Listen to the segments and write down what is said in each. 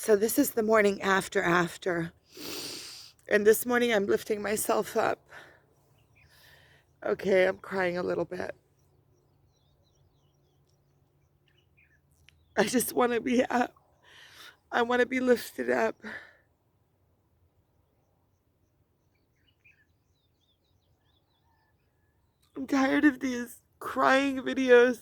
So this is the morning after. And this morning I'm lifting myself up. Okay, I'm crying a little bit. I just want to be up. I want to be lifted up. I'm tired of these crying videos.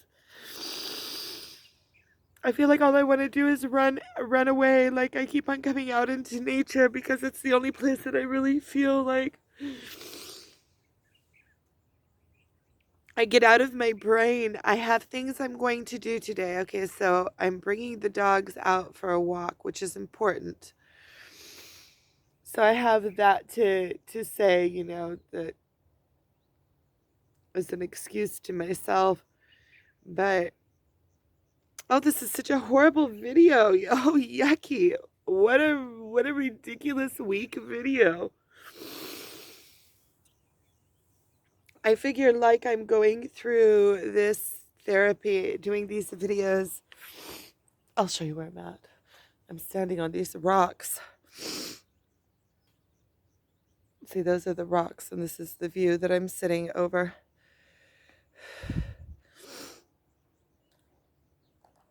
I feel like all I want to do is run away. Like I keep on coming out into nature because it's the only place that I really feel like I get out of my brain. I have things I'm going to do today. Okay, so I'm bringing the dogs out for a walk, which is important. So I have that to say, that as an excuse to myself. But oh, this is such a horrible video. Oh, yucky. What a ridiculous weak video. I figure like I'm going through this therapy, doing these videos. I'll show you where I'm at. I'm standing on these rocks. See, those are the rocks, and this is the view that I'm sitting over.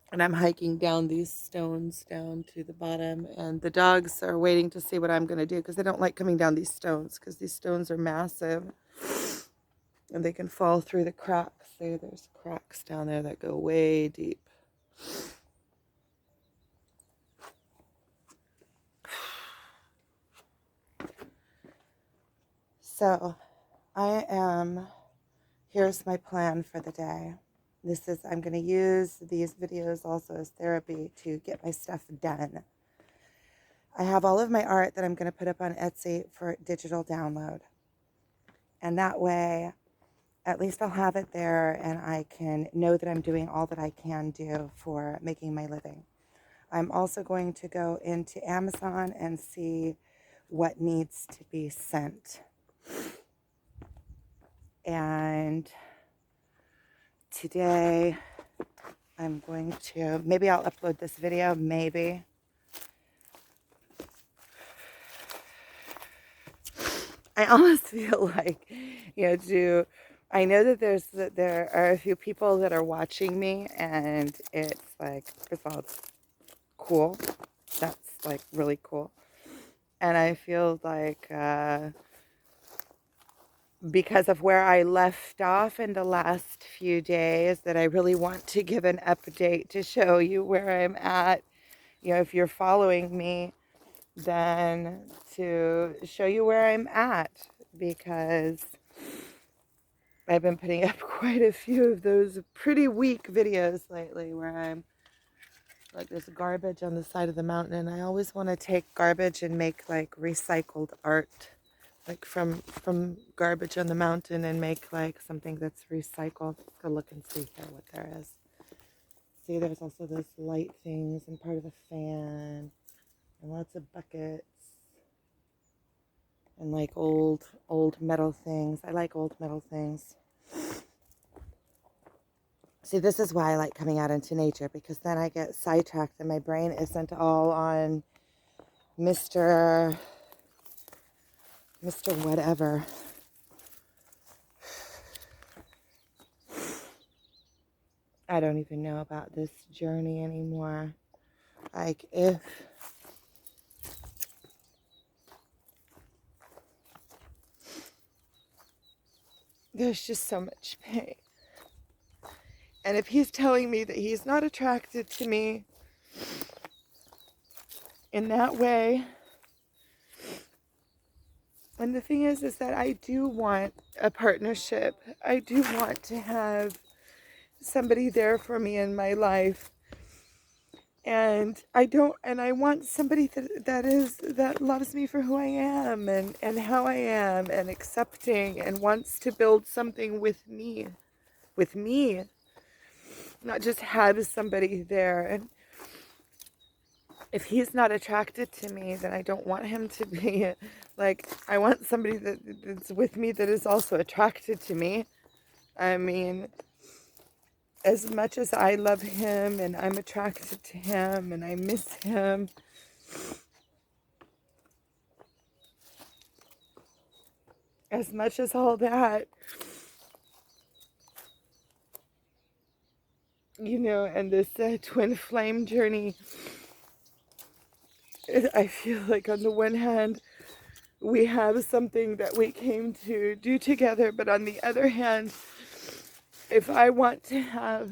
And I'm hiking down these stones down to the bottom, and the dogs are waiting to see what I'm going to do because they don't like coming down these stones because these stones are massive and they can fall through the cracks. There's cracks down there that go way deep. So here's my plan for the day. I'm going to use these videos also as therapy to get my stuff done. I have all of my art that I'm going to put up on Etsy for digital download. And that way, at least I'll have it there and I can know that I'm doing all that I can do for making my living. I'm also going to go into Amazon and see what needs to be sent. And today I'm going to, maybe I'll upload this video, maybe. I almost feel like, I know that there are a few people that are watching me, and it's like, first of all, it's cool. That's like really cool. And I feel like, because of where I left off in the last few days, that I really want to give an update to show you where I'm at. If you're following me, then to show you where I'm at, because I've been putting up quite a few of those pretty weak videos lately where I'm like, there's garbage on the side of the mountain, and I always want to take garbage and make like recycled art, like from garbage on the mountain, and make like something that's recycled. Let's go look and see here what there is. See, there's also those light things and part of a fan and lots of buckets and like old metal things. I like old metal things. See, this is why I like coming out into nature, because then I get sidetracked and my brain isn't all on Mr. Whatever. I don't even know about this journey anymore. Like, if there's just so much pain. And if he's telling me that he's not attracted to me in that way, and the thing is that I do want a partnership. I do want to have somebody there for me in my life. And I want somebody that loves me for who I am and how I am, and accepting, and wants to build something with me, not just have somebody there. And if he's not attracted to me, then I don't want him to be. Like, I want somebody that's with me that is also attracted to me. I mean, as much as I love him and I'm attracted to him and I miss him, As much as all that, and this twin flame journey, I feel like on the one hand, we have something that we came to do together, but on the other hand, if I want to have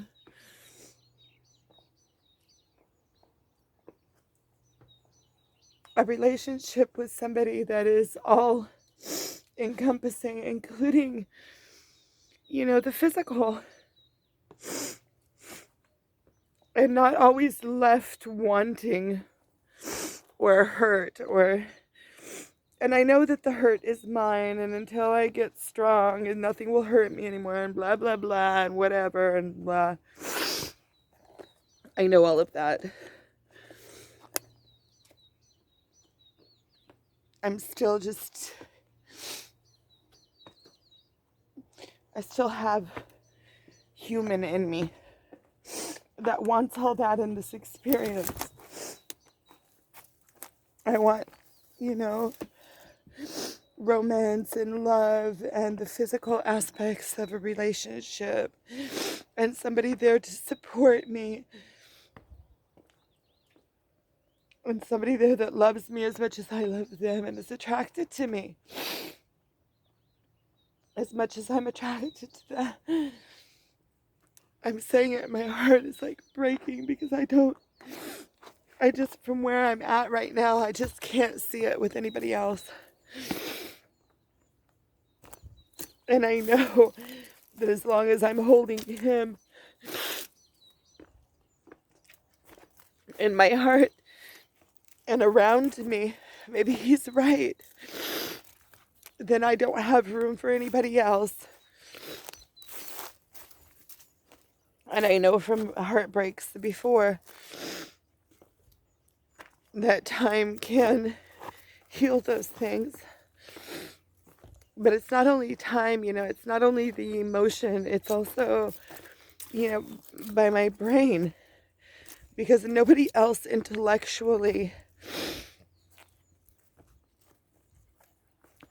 a relationship with somebody that is all encompassing, including, the physical, and not always left wanting or hurt, and I know that the hurt is mine, and until I get strong and nothing will hurt me anymore, and blah blah blah and whatever and blah, I know all of that. I'm still I still have human in me that wants all that in this experience. I want, romance and love and the physical aspects of a relationship and somebody there to support me and somebody there that loves me as much as I love them and is attracted to me as much as I'm attracted to them. I'm saying it, my heart is like breaking because from where I'm at right now, I just can't see it with anybody else. And I know that as long as I'm holding him in my heart and around me, maybe he's right, then I don't have room for anybody else. And I know from heartbreaks before that time can heal those things. But it's not only time, it's not only the emotion, it's also, by my brain. Because nobody else intellectually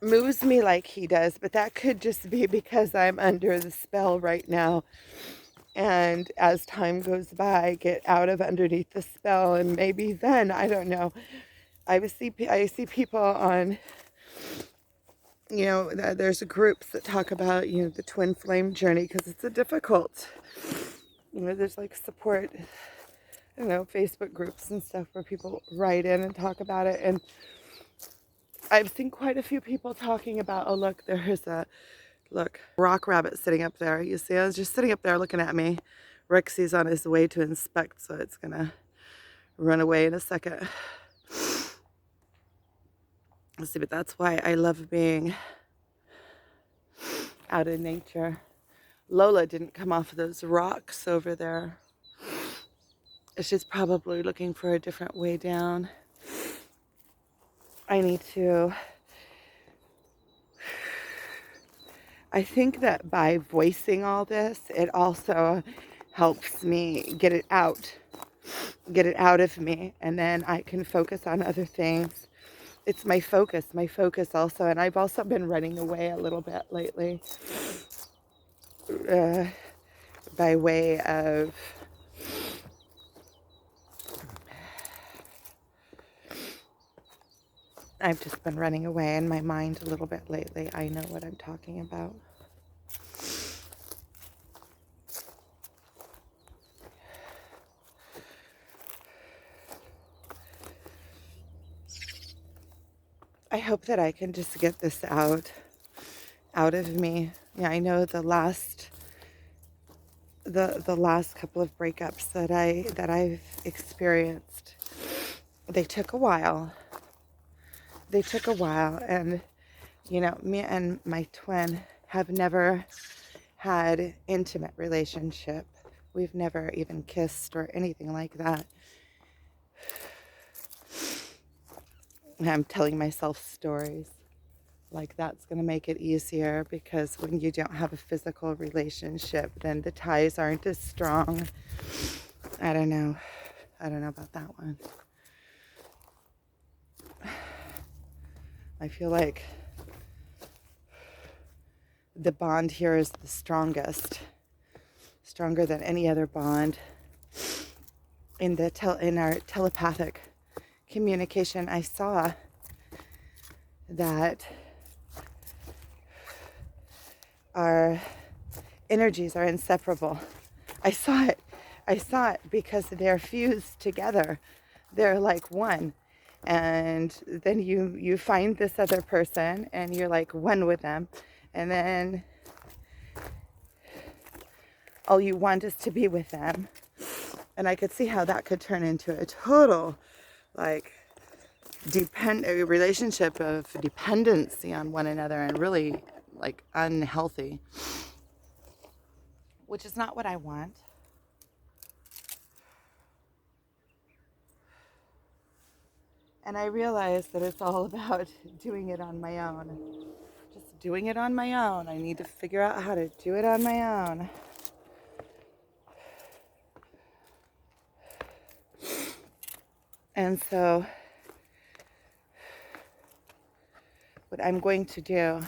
moves me like he does. But that could just be because I'm under the spell right now. And as time goes by, I get out of underneath the spell. And maybe then, I don't know. I see people on... there's groups that talk about, the twin flame journey because it's a difficult, there's like support, Facebook groups and stuff where people write in and talk about it. And I've seen quite a few people talking about, oh, look, there's a rock rabbit sitting up there. You see, I was just sitting up there looking at me. Rexy's on his way to inspect, so it's going to run away in a second. Let's see, but that's why I love being out in nature. Lola didn't come off of those rocks over there. She's probably looking for a different way down. I think that by voicing all this, it also helps me get it out of me, and then I can focus on other things. It's my focus also, and I've also been running away a little bit lately, by way of I've just been running away in my mind a little bit lately. I know what I'm talking about. I hope that I can just get this out of me. Yeah, I know the last couple of breakups that I've experienced, they took a while. And me and my twin have never had intimate relationship. We've never even kissed or anything like that. I'm telling myself stories like that's going to make it easier, because when you don't have a physical relationship, then the ties aren't as strong. I don't know about that one. I feel like the bond here is the strongest, stronger than any other bond in our telepathic communication. I saw that our energies are inseparable. I saw it because they're fused together. They're like one. And then you find this other person and you're like one with them. And then all you want is to be with them. And I could see how that could turn into a total like a relationship of dependency on one another, and really like unhealthy, which is not what I want. And I realized that it's all about doing it on my own. Just doing it on my own. I need to figure out how to do it on my own. And so what I'm going to do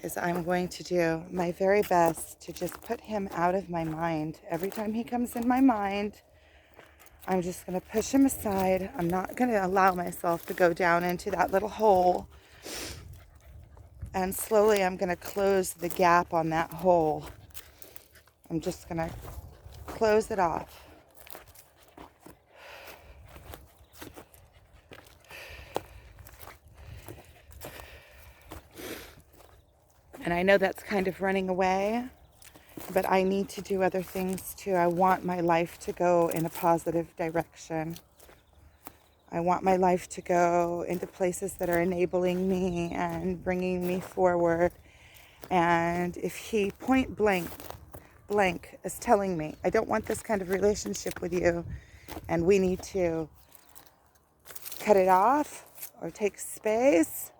is I'm going to do my very best to just put him out of my mind. Every time he comes in my mind, I'm just going to push him aside. I'm not going to allow myself to go down into that little hole. And slowly I'm going to close the gap on that hole. I'm just going to close it off. And I know that's kind of running away, but I need to do other things too. I want my life to go in a positive direction. I want my life to go into places that are enabling me and bringing me forward. And if he point blank is telling me, I don't want this kind of relationship with you, and we need to cut it off or take space,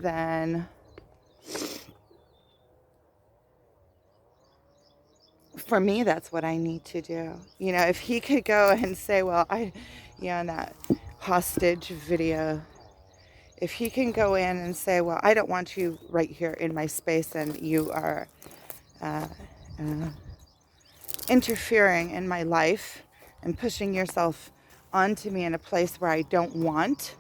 then for me, that's what I need to do. You know, if he could go and say, well, in that hostage video, if he can go in and say, well, I don't want you right here in my space, and you are interfering in my life and pushing yourself onto me in a place where I don't want,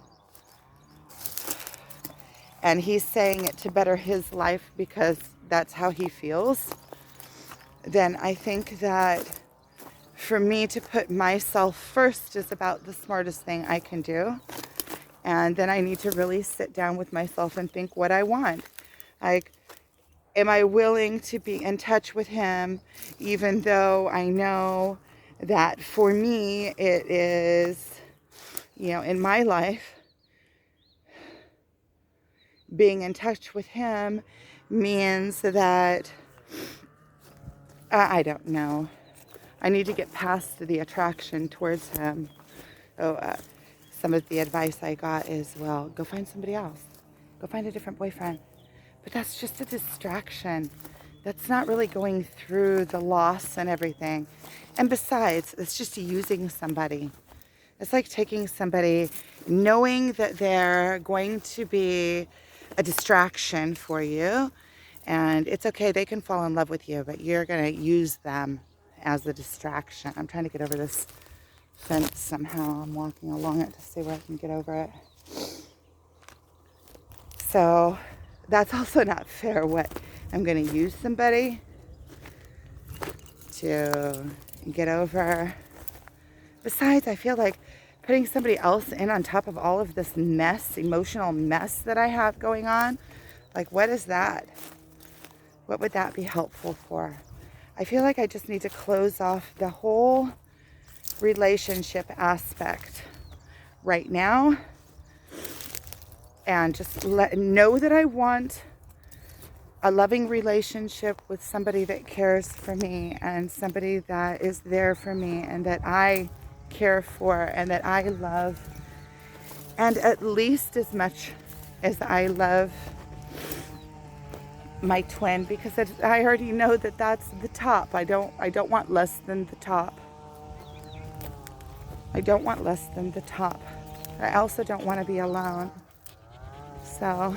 and he's saying it to better his life because that's how he feels, then I think that for me to put myself first is about the smartest thing I can do. And then I need to really sit down with myself and think what I want. Like, am I willing to be in touch with him, even though I know that for me it is, in my life, being in touch with him means that, I don't know. I need to get past the attraction towards him. Some of the advice I got is, well, go find somebody else. Go find a different boyfriend. But that's just a distraction. That's not really going through the loss and everything. And besides, it's just using somebody. It's like taking somebody, knowing that they're going to be a distraction for you. And it's okay, they can fall in love with you, but you're going to use them as a distraction. I'm trying to get over this fence somehow. I'm walking along it to see where I can get over it. So that's also not fair. What, I'm going to use somebody to get over. Besides, I feel like putting somebody else in on top of all of this mess, emotional mess that I have going on, like, what is that? What would that be helpful for? I feel like I just need to close off the whole relationship aspect right now and just know that I want a loving relationship with somebody that cares for me and somebody that is there for me and that I care for and that I love, and at least as much as I love my twin, because I already know that that's the top. I don't want less than the top. I don't want less than the top. I also don't want to be alone. So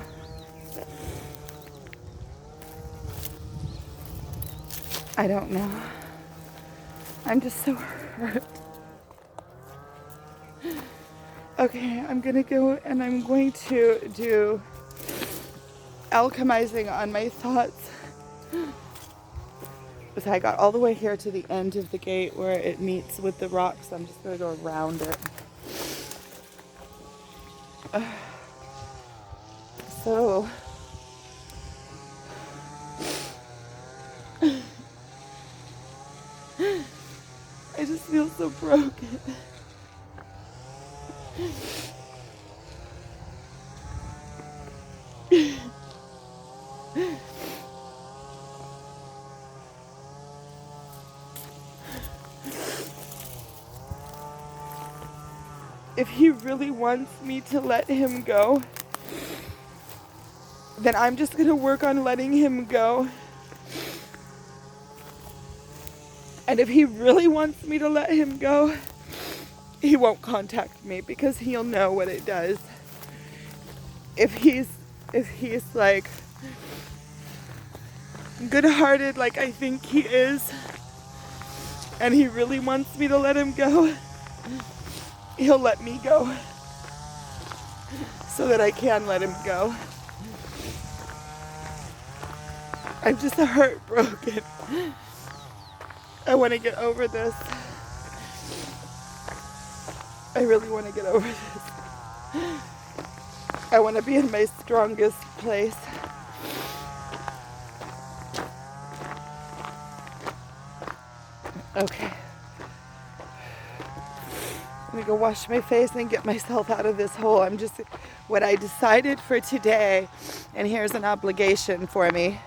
I don't know. I'm just so hurt. Okay, I'm gonna go and I'm going to do alchemizing on my thoughts. Because I got all the way here to the end of the gate where it meets with the rocks. I'm just gonna go around it. So I just feel so broken. If he really wants me to let him go, then I'm just gonna work on letting him go. And if he really wants me to let him go, he won't contact me because he'll know what it does. If he's like good-hearted like I think he is, and he really wants me to let him go, he'll let me go so that I can let him go. I'm just heartbroken. I want to get over this. I really want to get over this. I want to be in my strongest place. Okay. I'm gonna go wash my face and get myself out of this hole. What I decided for today, and here's an obligation for me.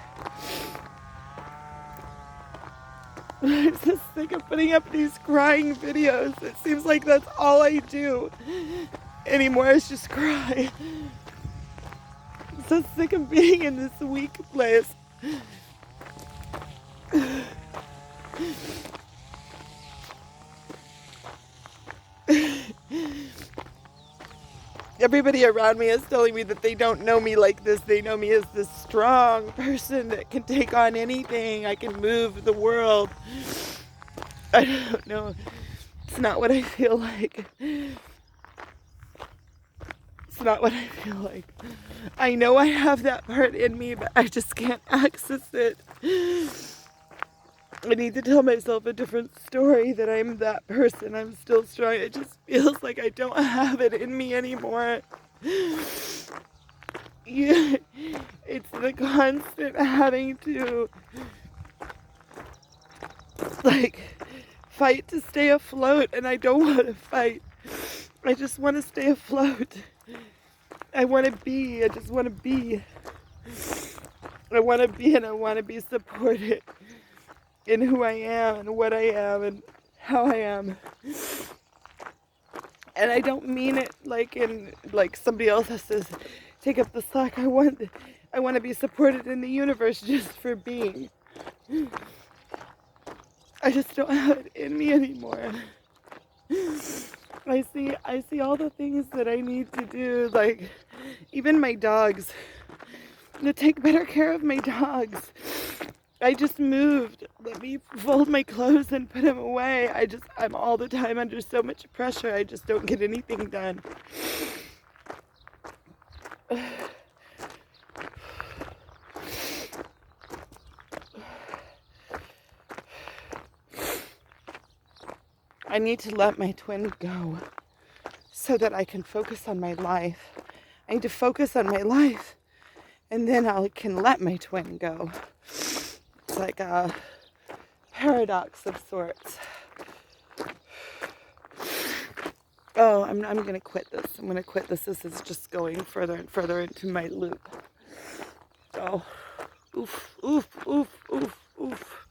I'm just sick of putting up these crying videos. It seems like that's all I do anymore is just cry. I'm so sick of being in this weak place. Everybody around me is telling me that they don't know me like this. They know me as this strong person that can take on anything. I can move the world. I don't know. It's not what I feel like. It's not what I feel like. I know I have that part in me, but I just can't access it. I need to tell myself a different story that I'm that person. I'm still strong. It just feels like I don't have it in me anymore. Yeah, it's the constant having to fight to stay afloat, and I don't want to fight. I just want to stay afloat. I want to be. I just want to be. I want to be, and I want to be supported in who I am and what I am and how I am. And I don't mean it like somebody else has to take up the slack. I want to be supported in the universe just for being. I just don't have it in me anymore. I see all the things that I need to do, like even my dogs. I'm gonna take better care of my dogs. I just moved. Let me fold my clothes and put them away. I'm all the time under so much pressure. I just don't get anything done. I need to let my twin go so that I can focus on my life. I need to focus on my life, and then I can let my twin go. It's like a paradox of sorts. Oh, I'm going to quit this. I'm going to quit this. This is just going further and further into my loop. Oh, oof, oof, oof, oof, oof.